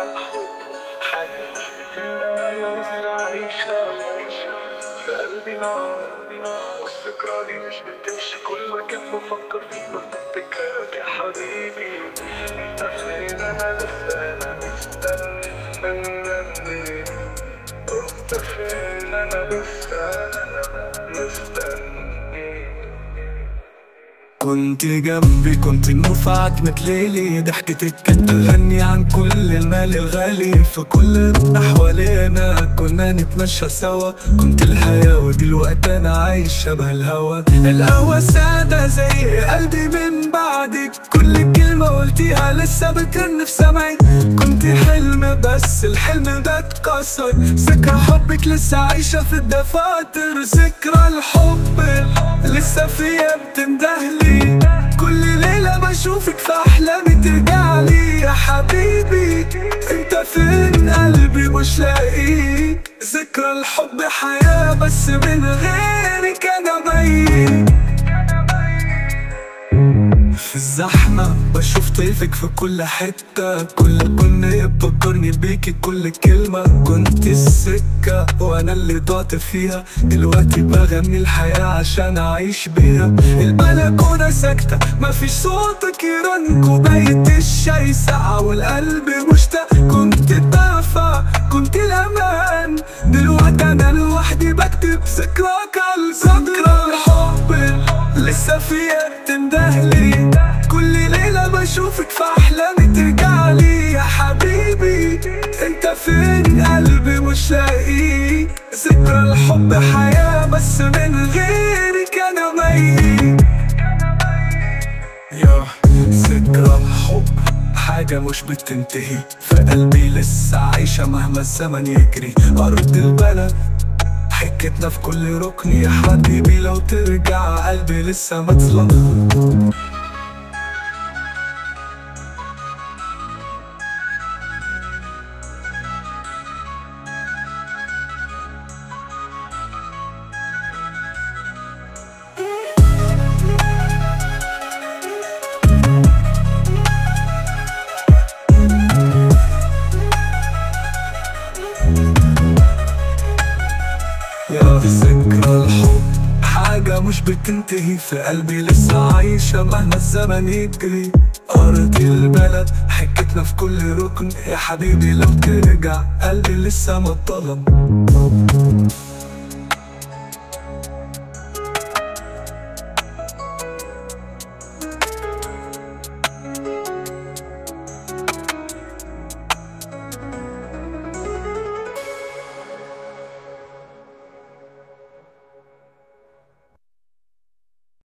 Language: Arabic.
الحب حياة كفاية عيشها في قلبي نار، والذكرى دي مش بتمشي كل ما كنت بفكر فيك بفتكرك يا حبيبي. انت فين؟ انا لسه مستني، انت فين؟ انا لسه مستني. كنت جنبي، كنت نرفعك متليلي، ضحكتك كانت تغني عن كل المال الغالي. في كل اللي حوالينا كنا نتمشى سوا، كنت الحياة ودلوقتي انا عايش شبه الهوا. القهوة سادة زي قلبي من بعدك، كل كلمة قلتيها لسه بترن في سمعي. كنت حلم بس الحلم ده اتكسر، ذكرى حبك لسه عايشة في الدفاتر. ذكرى الحب لسه فيا بتندهلي، كل ليلة بشوفك في أحلامي ترجعلي. يا حبيبي انت فين؟ قلبي مش لاقيك. ذكرى الحب حياة بس من غيرك أنا ميت. في الزحمة بشوف طيفك في كل حتة، كل كنا بتفكرني بيكي كل كلمة. كنت السكة وانا اللي ضعت فيها، دلوقتي بغني الحياة عشان اعيش بيها. البلكونة ساكتة مفيش صوتك يرن، كوباية الشاي ساقعة والقلب مشتاق. كنت الدافع كنت الامان، دلوقتي انا لوحدي بكتب ذكراك على ذكرى الحب لسه فيا تندهلي، كل ليلة بشوفك في أحلامي ترجعلي. يا حبيبي انت فين؟ قلبي مش لاقيك. ذكرى الحب حياة بس من غيرك أنا ميت. يا ذكرى الحب حاجة مش بتنتهي، في قلبي لسه عايشة مهما الزمن يجري. أرض البلد حكتنا في كل ركن، يا حبيبي لو ترجع قلبي لسه متظلم. يا ذكرى الحب حاجة مش بتنتهي، في قلبي لسه عايشة مهما الزمن يجري. أرض البلد حكتنا في كل ركن، يا حبيبي لو ترجع قلبي لسه ما اتظلم.